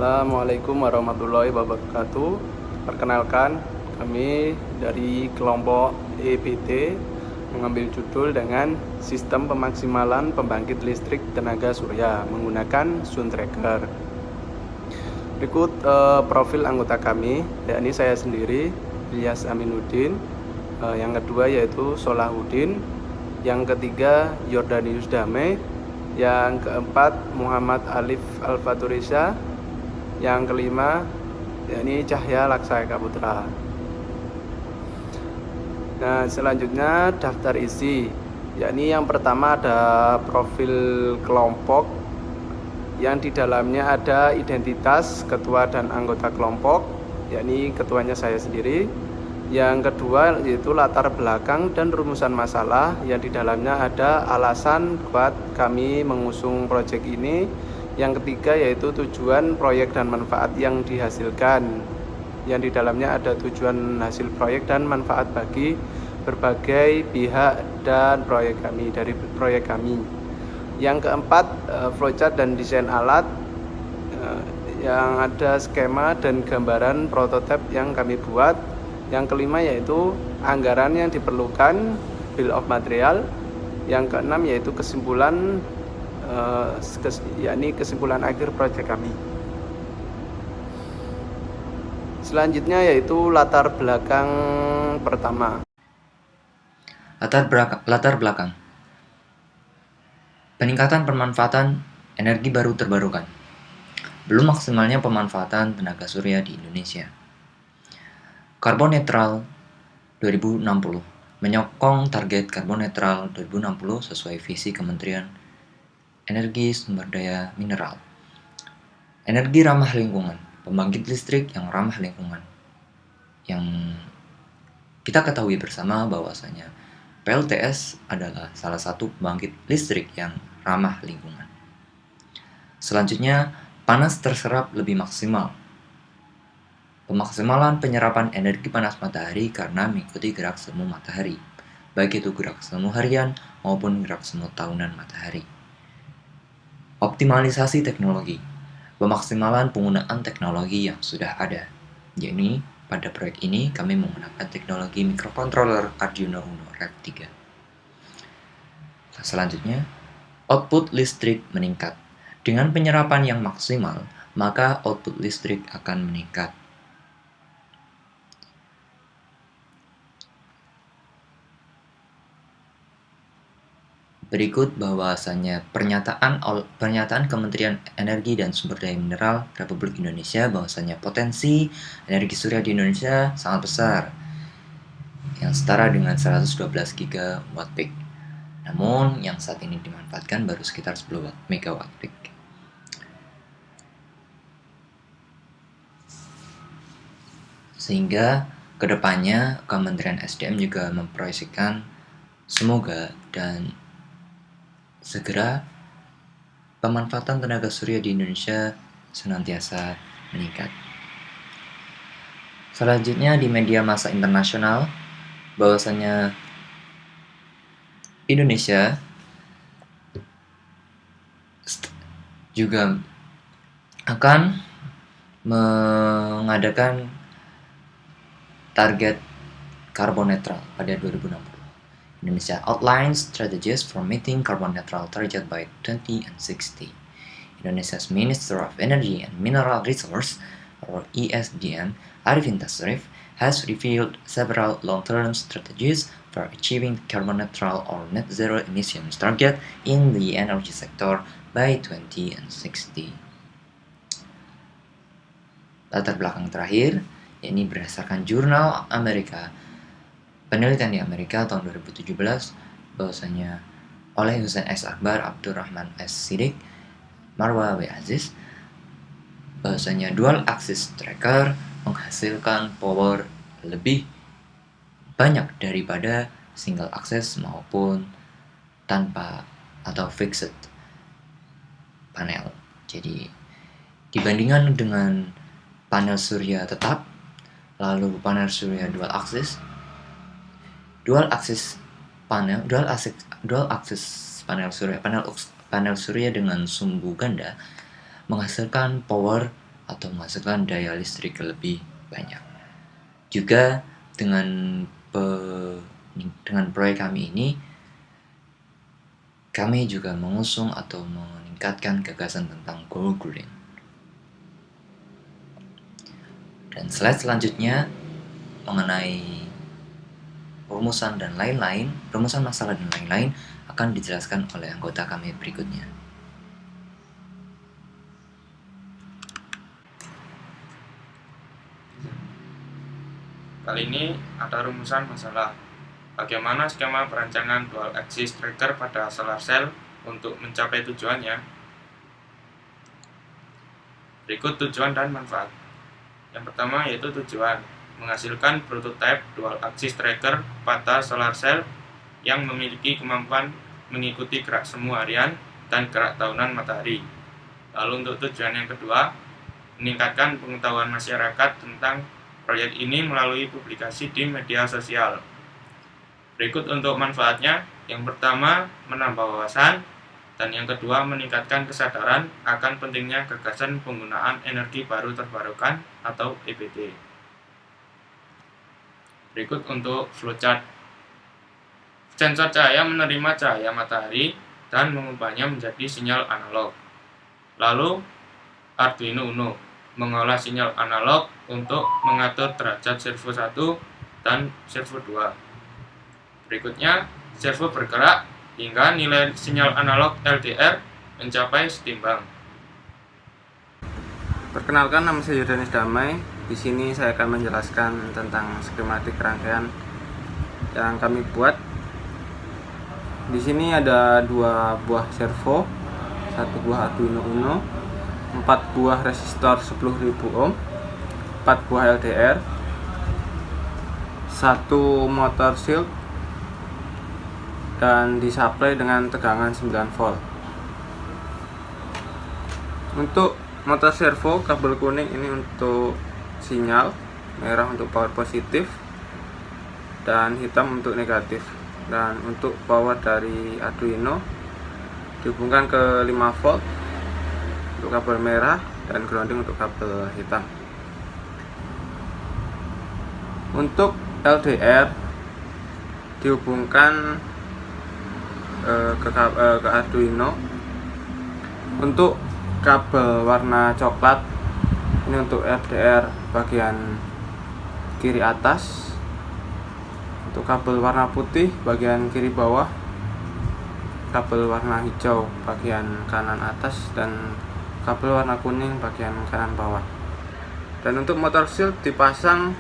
Assalamualaikum warahmatullahi wabarakatuh. Perkenalkan, kami dari kelompok EBT mengambil judul dengan Sistem Pemaksimalan Pembangkit Listrik Tenaga Surya menggunakan Sun Tracker. Berikut profil anggota kami, yakni saya sendiri, Ilyas Aminuddin, yang kedua yaitu Solahuddin, yang ketiga Yordanius Dame, yang keempat Muhammad Alif Al-Faturisa, yang kelima yakni Cahya Laksaya Putra. Nah, selanjutnya daftar isi, yakni yang pertama ada profil kelompok yang di dalamnya ada identitas ketua dan anggota kelompok, yakni ketuanya saya sendiri. Yang kedua yaitu latar belakang dan rumusan masalah, yang di dalamnya ada alasan buat kami mengusung proyek ini. Yang ketiga yaitu tujuan proyek dan manfaat yang dihasilkan, yang di dalamnya ada tujuan hasil proyek dan manfaat bagi berbagai pihak dan proyek kami. Yang keempat flowchart dan desain alat, yang ada skema dan gambaran prototipe yang kami buat. Yang kelima yaitu anggaran yang diperlukan, bill of material. Yang keenam yaitu kesimpulan, yakni kesimpulan akhir proyek kami. Selanjutnya yaitu latar belakang pertama. Latar belakang peningkatan pemanfaatan energi baru terbarukan. Belum maksimalnya pemanfaatan tenaga surya di Indonesia. Karbon netral 2060 menyokong target karbon netral 2060 sesuai visi Kementerian Energi Sumber Daya Mineral. Energi ramah lingkungan, pembangkit listrik yang ramah lingkungan. Yang kita ketahui bersama bahwasanya PLTS adalah salah satu pembangkit listrik yang ramah lingkungan. Selanjutnya, panas terserap lebih maksimal. Pemaksimalan penyerapan energi panas matahari karena mengikuti gerak semu matahari, baik itu gerak semu harian maupun gerak semu tahunan matahari. Optimalisasi teknologi, pemaksimalan penggunaan teknologi yang sudah ada. Jadi, pada proyek ini kami menggunakan teknologi microcontroller Arduino Uno Rev 3. Selanjutnya, output listrik meningkat. Dengan penyerapan yang maksimal, maka output listrik akan meningkat. Berikut bahwasannya pernyataan Kementerian Energi dan Sumber Daya Mineral Republik Indonesia bahwasannya potensi energi surya di Indonesia sangat besar, yang setara dengan 112 gigawatt peak. Namun yang saat ini dimanfaatkan baru sekitar 10 megawatt peak. Sehingga kedepannya Kementerian SDM juga memproyeksikan semoga dan segera pemanfaatan tenaga surya di Indonesia senantiasa meningkat. Selanjutnya di media massa internasional bahwasanya Indonesia juga akan mengadakan target carbon netral pada 2060. Indonesia outlines strategies for meeting carbon neutral target by 2060. Indonesia's Minister of Energy and Mineral Resources, or ESDM, Arifin Tasrif, has revealed several long-term strategies for achieving carbon neutral or net zero emissions target in the energy sector by 2060. Latar belakang terakhir, yakni berdasarkan jurnal Amerika, penelitian di Amerika tahun 2017 bahwasanya oleh Husain S. Akbar, Abdurrahman S. Siddiq, Marwa W. Aziz, bahwasanya dual axis tracker menghasilkan power lebih banyak daripada single axis maupun tanpa atau fixed panel. Jadi dibandingkan dengan panel surya tetap lalu panel surya dual axis panel surya dengan sumbu ganda menghasilkan power atau menghasilkan daya listrik lebih banyak. Juga dengan proyek kami ini, kami juga mengusung atau meningkatkan gagasan tentang Go Green. Dan slide selanjutnya mengenai rumusan masalah dan lain-lain akan dijelaskan oleh anggota kami berikutnya. Kali ini ada rumusan masalah. Bagaimana skema perancangan dual axis tracker pada solar cell untuk mencapai tujuannya? Berikut tujuan dan manfaat. Yang pertama yaitu tujuan, menghasilkan prototipe dual axis tracker pada solar cell yang memiliki kemampuan mengikuti gerak semu harian dan gerak tahunan matahari. Lalu untuk tujuan yang kedua, meningkatkan pengetahuan masyarakat tentang proyek ini melalui publikasi di media sosial. Berikut untuk manfaatnya, yang pertama menambah wawasan, dan yang kedua meningkatkan kesadaran akan pentingnya gagasan penggunaan energi baru terbarukan atau EBT. Berikut untuk flowchart. Sensor cahaya menerima cahaya matahari dan mengubahnya menjadi sinyal analog. Lalu Arduino Uno mengolah sinyal analog untuk mengatur derajat servo 1 dan servo 2. Berikutnya, servo bergerak hingga nilai sinyal analog LDR mencapai setimbang. Perkenalkan, nama saya Yodanis Damai. Di sini saya akan menjelaskan tentang skematik rangkaian yang kami buat. Di sini ada 2 buah servo, 1 buah Arduino Uno, 4 buah resistor 10.000 ohm, 4 buah LDR, 1 motor shield, dan disuplai dengan tegangan 9 volt. Untuk motor servo, kabel kuning ini untuk sinyal, merah untuk power positif, dan hitam untuk negatif. Dan untuk power dari Arduino dihubungkan ke 5 volt untuk kabel merah dan grounding untuk kabel hitam. Untuk LDR dihubungkan ke Arduino. Untuk kabel warna coklat ini untuk LDR bagian kiri atas. Untuk kabel warna putih bagian kiri bawah. Kabel warna hijau bagian kanan atas, dan kabel warna kuning bagian kanan bawah. Dan untuk motor shield dipasang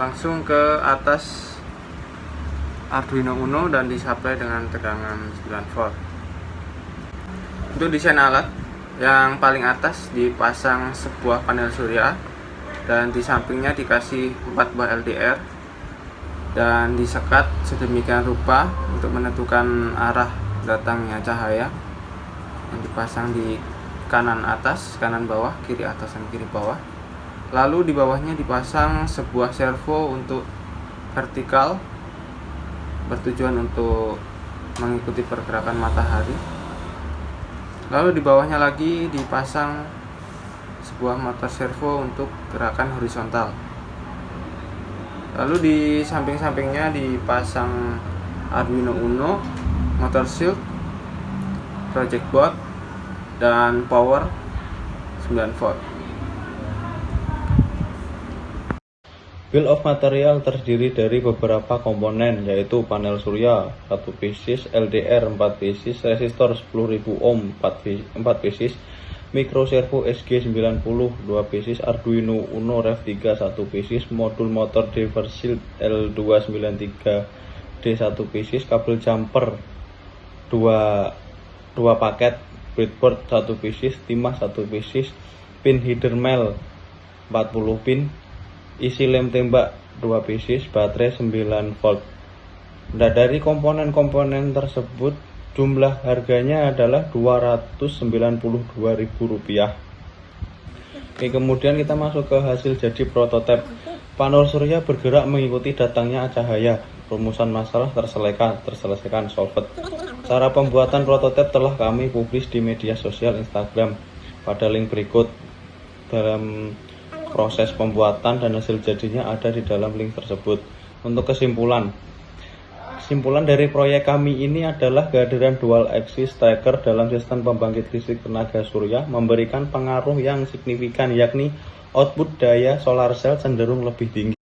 langsung ke atas Arduino Uno dan disuplai dengan tegangan 9 volt. Untuk desain alat, yang paling atas dipasang sebuah panel surya, dan di sampingnya dikasih 4 buah LDR dan disekat sedemikian rupa untuk menentukan arah datangnya cahaya, yang dipasang di kanan atas, kanan bawah, kiri atas dan kiri bawah. Lalu di bawahnya dipasang sebuah servo untuk vertikal, bertujuan untuk mengikuti pergerakan matahari. Lalu di bawahnya lagi dipasang sebuah motor servo untuk gerakan horizontal. Lalu di samping-sampingnya dipasang Arduino Uno, motor shield, project board, dan power 9 volt. Bill of material terdiri dari beberapa komponen, yaitu panel surya 1 pieces, LDR 4 pieces, resistor 10.000 ohm 4 pieces, micro servo SG90 2 pieces, Arduino Uno Rev 3 1 pieces, modul motor driver shield L293D 1 pieces, kabel jumper 2 paket, breadboard 1 pieces, timah 1 pieces, pin header male 40 pin, isi lem tembak 2 pieces, baterai 9 volt. Nah, dari komponen-komponen tersebut jumlah harganya adalah Rp292.000. Oke, kemudian kita masuk ke hasil jadi prototipe. Panel surya bergerak mengikuti datangnya cahaya. Rumusan masalah terselesaikan solved. Cara pembuatan prototipe telah kami publis di media sosial Instagram pada link berikut. dalam proses pembuatan dan hasil jadinya ada di dalam link tersebut. Untuk kesimpulan dari proyek kami ini adalah kehadiran dual axis tracker dalam sistem pembangkit listrik tenaga surya memberikan pengaruh yang signifikan, yakni output daya solar cell cenderung lebih tinggi.